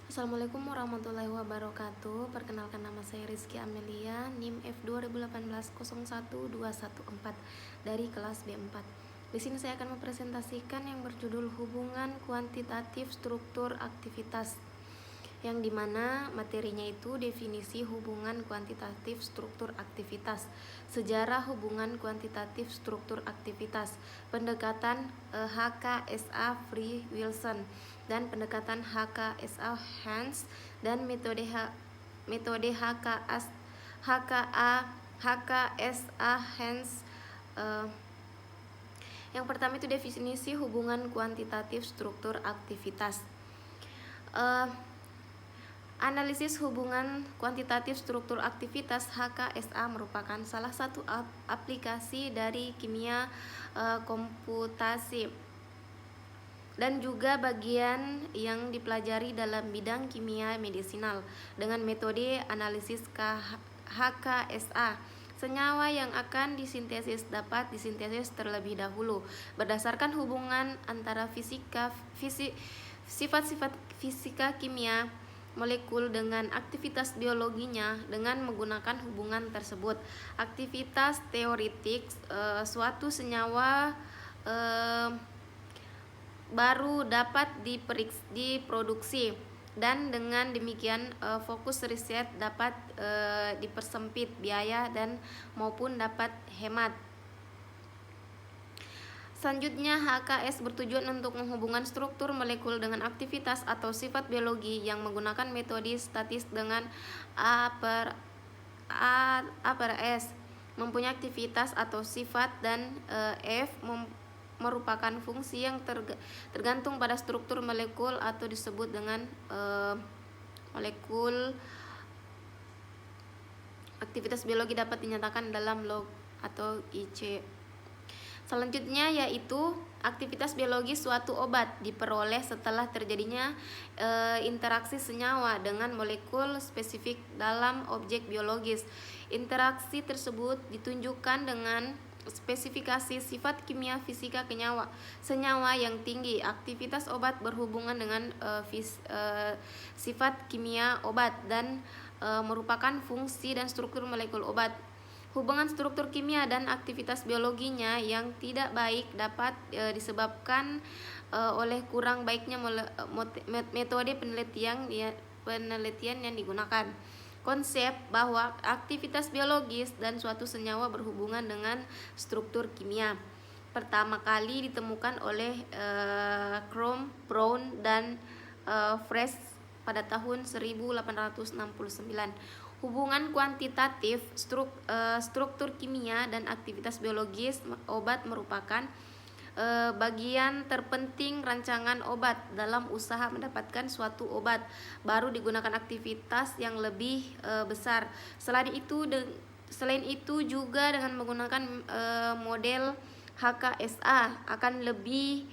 Assalamualaikum warahmatullahi wabarakatuh. Perkenalkan, nama saya Rizky Amelia, NIM F 2018-01214 dari kelas B4. Di sini saya akan mempresentasikan yang berjudul hubungan kuantitatif struktur aktivitas, yang dimana materinya itu definisi hubungan kuantitatif struktur aktivitas, sejarah hubungan kuantitatif struktur aktivitas, pendekatan HKSA Free Wilson dan pendekatan HKSA Hans, dan metode HKSA Hans. Yang pertama itu definisi hubungan kuantitatif struktur aktivitas. Analisis hubungan kuantitatif struktur aktivitas HKSA merupakan salah satu aplikasi dari kimia komputasi dan juga bagian yang dipelajari dalam bidang kimia medisinal dengan metode analisis HKSA. Senyawa yang akan disintesis dapat disintesis terlebih dahulu berdasarkan hubungan antara sifat-sifat fisika kimia molekul dengan aktivitas biologinya dengan menggunakan hubungan tersebut. Aktivitas teoretik suatu senyawa baru dapat diproduksi, dan dengan demikian fokus riset dapat dipersempit biaya dan maupun dapat hemat. Selanjutnya, HKS bertujuan untuk menghubungkan struktur molekul dengan aktivitas atau sifat biologi yang menggunakan metode statis dengan A per S mempunyai aktivitas atau sifat, dan F merupakan fungsi yang tergantung pada struktur molekul atau disebut dengan molekul. Aktivitas biologi dapat dinyatakan dalam log atau IC. Selanjutnya yaitu aktivitas biologis suatu obat diperoleh setelah terjadinya interaksi senyawa dengan molekul spesifik dalam objek biologis. Interaksi tersebut ditunjukkan dengan spesifikasi sifat kimia fisika senyawa yang tinggi. Aktivitas obat berhubungan dengan sifat kimia obat dan merupakan fungsi dan struktur molekul obat. Hubungan struktur kimia dan aktivitas biologinya yang tidak baik dapat disebabkan oleh kurang baiknya metode penelitian yang digunakan. Konsep bahwa aktivitas biologis dan suatu senyawa berhubungan dengan struktur kimia pertama kali ditemukan oleh Crom, Brown, dan Fresh pada tahun 1869. Hubungan kuantitatif struktur kimia dan aktivitas biologis obat merupakan bagian terpenting rancangan obat. Dalam usaha mendapatkan suatu obat baru digunakan aktivitas yang lebih besar. Selain itu juga dengan menggunakan model HKSA akan lebih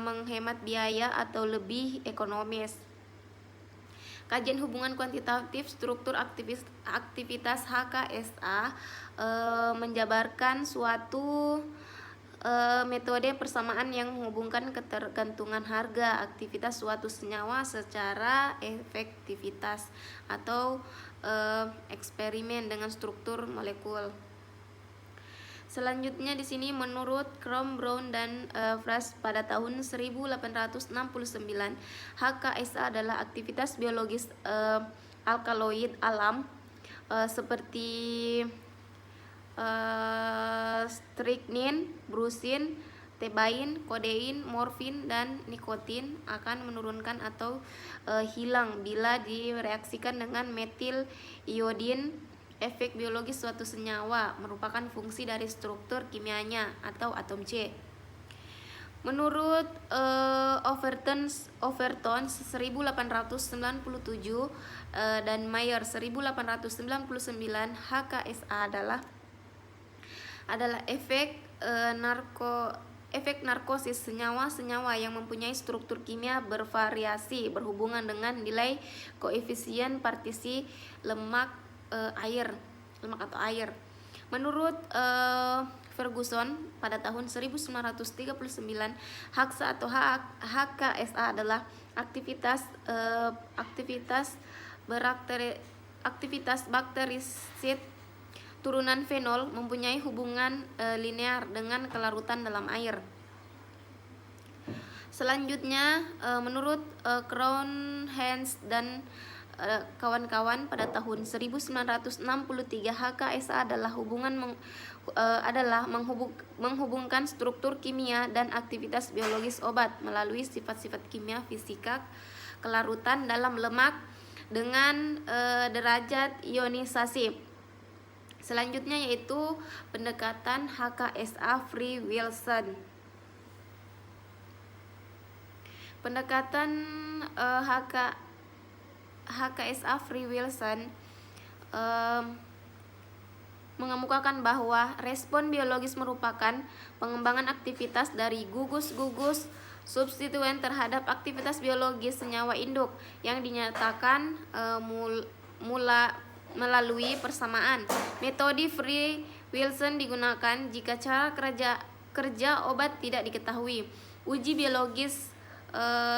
menghemat biaya atau lebih ekonomis. Kajian hubungan kuantitatif struktur aktivitas HKSA menjabarkan suatu metode persamaan yang menghubungkan ketergantungan harga aktivitas suatu senyawa secara efektivitas atau eksperimen dengan struktur molekul. Selanjutnya di sini menurut Crom, Brown, dan Fresh pada tahun 1869, HKSA adalah aktivitas biologis alkaloid alam seperti strychnine, brucin, tebain, kodein, morfin, dan nikotin akan menurunkan atau hilang bila direaksikan dengan metil iodin. Efek biologis suatu senyawa merupakan fungsi dari struktur kimianya atau atom C. Menurut Overton 1897 dan Mayer 1899, HKSA adalah efek narkosis senyawa yang mempunyai struktur kimia bervariasi berhubungan dengan nilai koefisien partisi lemak atau air. Menurut Ferguson pada tahun 1939, HAKSA atau HKSA adalah aktivitas bakterisid turunan fenol mempunyai hubungan linear dengan kelarutan dalam air. Selanjutnya, menurut Crown, Hans dan kawan-kawan pada tahun 1963, HKSA adalah menghubungkan struktur kimia dan aktivitas biologis obat melalui sifat-sifat kimia fisika kelarutan dalam lemak dengan derajat ionisasi. Selanjutnya yaitu pendekatan HKSA Free-Wilson. Pendekatan HKSA Free-Wilson mengemukakan bahwa respon biologis merupakan pengembangan aktivitas dari gugus-gugus substituen terhadap aktivitas biologis senyawa induk yang dinyatakan melalui persamaan. Metode Free-Wilson digunakan jika cara kerja obat tidak diketahui, uji biologis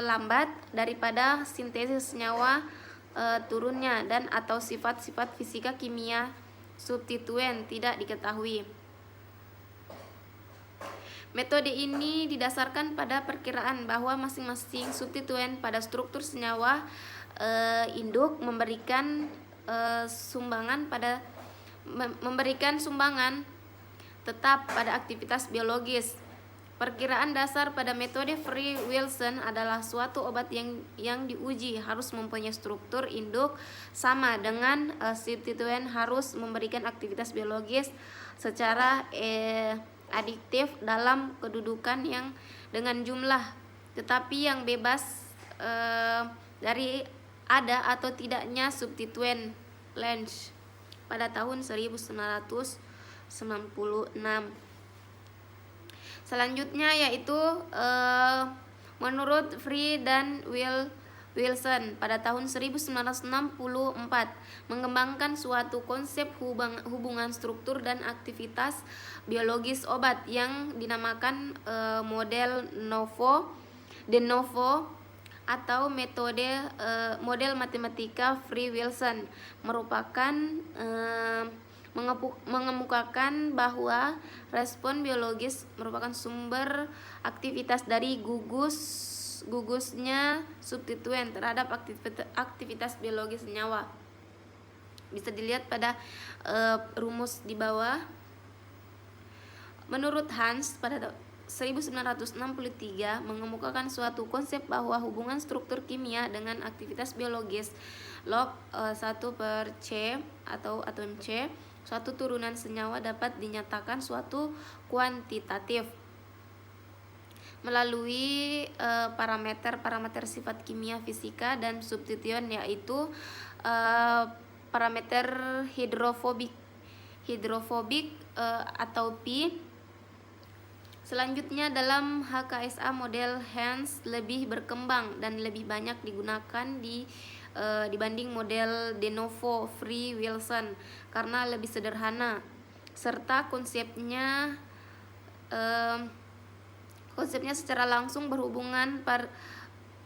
lambat daripada sintesis senyawa turunnya, dan atau sifat-sifat fisika kimia substituen tidak diketahui. Metode ini didasarkan pada perkiraan bahwa masing-masing substituen pada struktur senyawa induk memberikan sumbangan tetap pada aktivitas biologis. Perkiraan dasar pada metode Free-Wilson adalah suatu obat yang diuji harus mempunyai struktur induk sama dengan substituen harus memberikan aktivitas biologis secara adiktif dalam kedudukan yang dengan jumlah, tetapi yang bebas dari ada atau tidaknya substituen. Lange pada tahun 1996. Selanjutnya yaitu menurut Free dan Wilson pada tahun 1964 mengembangkan suatu konsep hubungan struktur dan aktivitas biologis obat yang dinamakan model de novo atau model matematika Free-Wilson, merupakan mengemukakan bahwa respon biologis merupakan sumber aktivitas dari gugusnya substituen terhadap aktivitas biologis senyawa. Bisa dilihat pada rumus di bawah. Menurut Hans pada 1963 mengemukakan suatu konsep bahwa hubungan struktur kimia dengan aktivitas biologis log 1/C atau atom C suatu turunan senyawa dapat dinyatakan suatu kuantitatif melalui parameter sifat kimia fisika dan substituen, yaitu parameter hidrofobik atau P. Selanjutnya dalam HKSA model Hans lebih berkembang dan lebih banyak digunakan dibanding model de novo Free-Wilson karena lebih sederhana serta konsepnya secara langsung berhubungan pada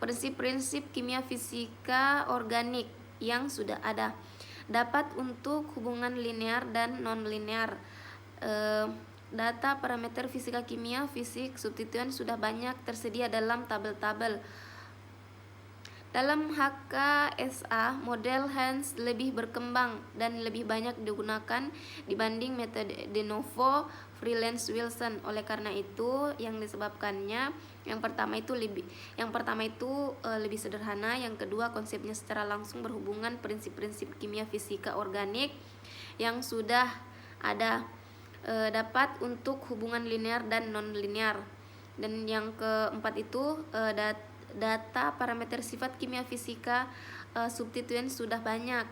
prinsip-prinsip kimia fisika organik yang sudah ada, dapat untuk hubungan linear dan non-linear. Data parameter fisika kimia fisik substituen sudah banyak tersedia dalam tabel-tabel. Dalam HKSA, model Hans lebih berkembang dan lebih banyak digunakan dibanding metode de novo Free-Wilson. Oleh karena itu, yang disebabkannya yang pertama itu lebih sederhana, yang kedua konsepnya secara langsung berhubungan prinsip-prinsip kimia fisika organik yang sudah ada, dapat untuk hubungan linear dan non-linear, dan yang keempat itu data parameter sifat kimia fisika substituen sudah banyak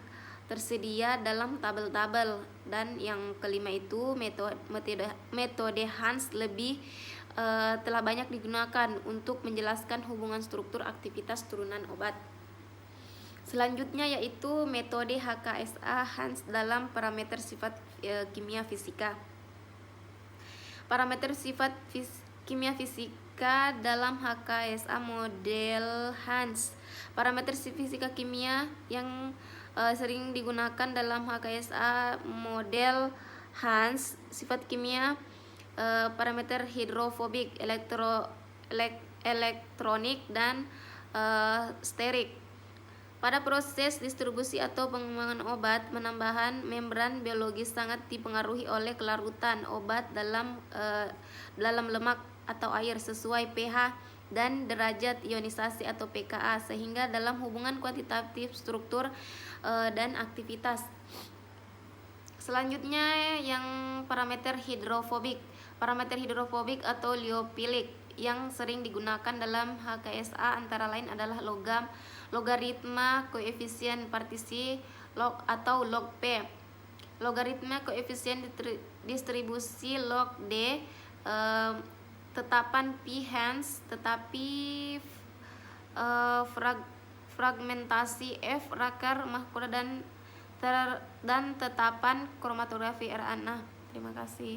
tersedia dalam tabel-tabel, dan yang kelima itu metode Hans telah banyak digunakan untuk menjelaskan hubungan struktur aktivitas turunan obat. Selanjutnya yaitu metode HKSA Hans dalam parameter sifat kimia fisika. Parameter sifat kimia fisika dalam HKSA model Hans. Parameter fisika kimia yang sering digunakan dalam HKSA model Hans, sifat kimia parameter hidrofobik, elektronik, dan sterik. Pada proses distribusi atau pengembangan obat, penambahan membran biologis sangat dipengaruhi oleh kelarutan obat dalam lemak atau air sesuai pH dan derajat ionisasi atau pKa, sehingga dalam hubungan kuantitatif struktur dan aktivitas. Selanjutnya yang parameter hidrofobik. Parameter hidrofobik atau liofilik yang sering digunakan dalam HKSA antara lain adalah logaritma koefisien partisi log atau log P, logaritma koefisien distribusi log D, tetapan P Hans, tetapi fragmentasi F Rakar Mahkota dan tetapan kromatografi RA. Terima kasih.